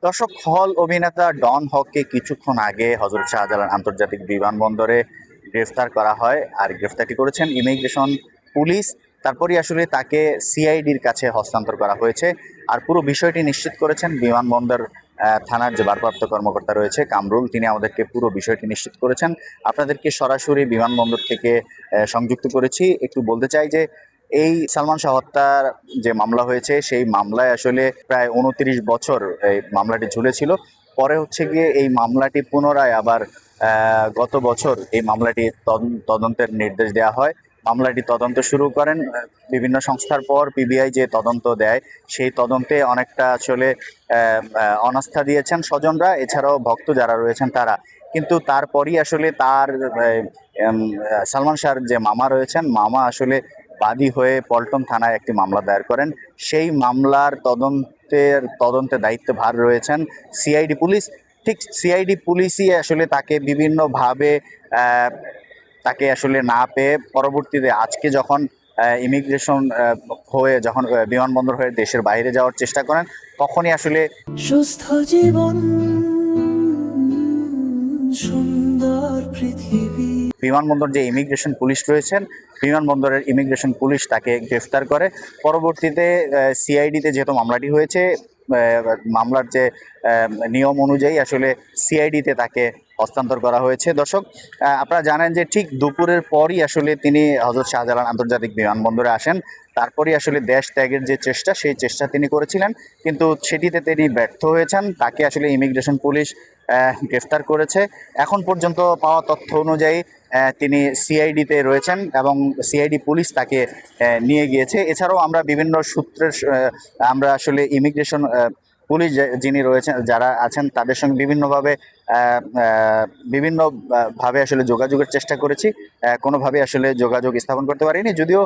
দর্শক, খল অভিনেতা ডন হককে কিছুক্ষণ আগে হযরত শাহজালাল আন্তর্জাতিক বিমানবন্দরে গ্রেফতার করা হয়। আর গ্রেফতারটি করেছেন ইমিগ্রেশন পুলিশ। তারপরই আসলে তাকে সিআইডির কাছে হস্তান্তর করা হয়েছে। আর পুরো বিষয়টি নিশ্চিত করেছেন বিমানবন্দর থানার যে ভারপ্রাপ্ত কর্মকর্তা রয়েছে কামরুল, তিনি আমাদেরকে পুরো বিষয়টি নিশ্চিত করেছেন। আপনাদেরকে সরাসরি বিমানবন্দর থেকে সংযুক্ত করেছি। একটু বলতে চাই যে এই সালমান শাহ হত্যার যে মামলা হয়েছে, সেই মামলায় আসলে প্রায় ২৯ বছর এই মামলাটি ঝুলেছিল। পরে হচ্ছে গিয়ে এই মামলাটি পুনরায় আবার গত বছর এই মামলাটি তদন্তের নির্দেশ দেওয়া হয়। মামলাটি তদন্ত শুরু করেন বিভিন্ন সংস্থার পর পিবিআই যে তদন্ত দেয়, সেই তদন্তে অনেকটা আসলে অনাস্থা দিয়েছেন স্বজনরা, এছাড়াও ভক্ত যারা রয়েছেন তারা। কিন্তু তারপরই আসলে তার সালমান শাহর যে মামা রয়েছেন, মামা আসলে বাদী হয়ে পল্টন থানায় একটি মামলা দায়ের করেন। সেই মামলার তদন্তে দায়িত্বভার রয়েছেন সিআইডি পুলিশ। ঠিক সিআইডি পুলিশই আসলে তাকে বিভিন্নভাবে তাকে আসলে না পেয়ে পরবর্তীতে আজকে যখন ইমিগ্রেশন হয়ে যখন বিমানবন্দর হয়ে দেশের বাইরে যাওয়ার চেষ্টা করেন, তখনই আসলে সুস্থ জীবন সুন্দর পৃথিবী। বিমানবন্দর যে ইমিগ্রেশন পুলিশ রয়েছেন, বিমানবন্দরের ইমিগ্রেশন পুলিশ তাকে গ্রেফতার করে। পরবর্তীতে সিআইডিতে যেহেতু মামলাটি হয়েছে, মামলার যে নিয়ম অনুযায়ী আসলে সিআইডিতে তাকে হস্তান্তর করা হয়েছে। দর্শক, আপনারা জানেন যে ঠিক দুপুরের পরই আসলে তিনি হযরত শাহজালাল আন্তর্জাতিক বিমানবন্দরে আসেন। তারপরই আসলে দেশ ত্যাগের যে চেষ্টা, সেই চেষ্টা তিনি করেছিলেন, কিন্তু সেটিতে তিনি ব্যর্থ হয়েছেন। তাকে আসলে ইমিগ্রেশন পুলিশ গ্রেফতার করেছে। এখন পর্যন্ত পাওয়া তথ্য অনুযায়ী তিনি সিআইডিতে রয়েছেন এবং সিআইডি পুলিশ তাকে নিয়ে গিয়েছে। এছাড়াও আমরা বিভিন্ন সূত্রের আমরা আসলে ইমিগ্রেশন পুলিশ যিনি রয়েছেন, যারা আছেন, তাদের সঙ্গে বিভিন্নভাবে আসলে যোগাযোগের চেষ্টা করেছি। কোনোভাবে আসলে যোগাযোগ স্থাপন করতে পারিনি, যদিও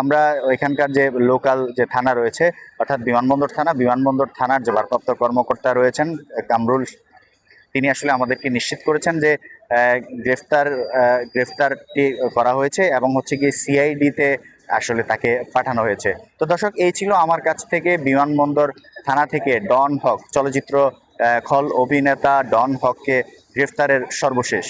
আমরা এখানকার যে লোকাল যে থানা রয়েছে, অর্থাৎ বিমানবন্দর থানার যে ভারপ্রাপ্ত কর্মকর্তা রয়েছেন কামরুল, তিনি আসলে আমাদেরকে নিশ্চিত করেছেন যে গ্রেফতারটি করা হয়েছে এবং হচ্ছে কি সিআইডিতে আসলে তাকে পাঠানো হয়েছে। তো দর্শক, এই ছিল আমার কাছ থেকে বিমানবন্দর থানা থেকে ডন হক, চলচ্চিত্র খল অভিনেতা ডন হককে গ্রেফতারের সর্বশেষ।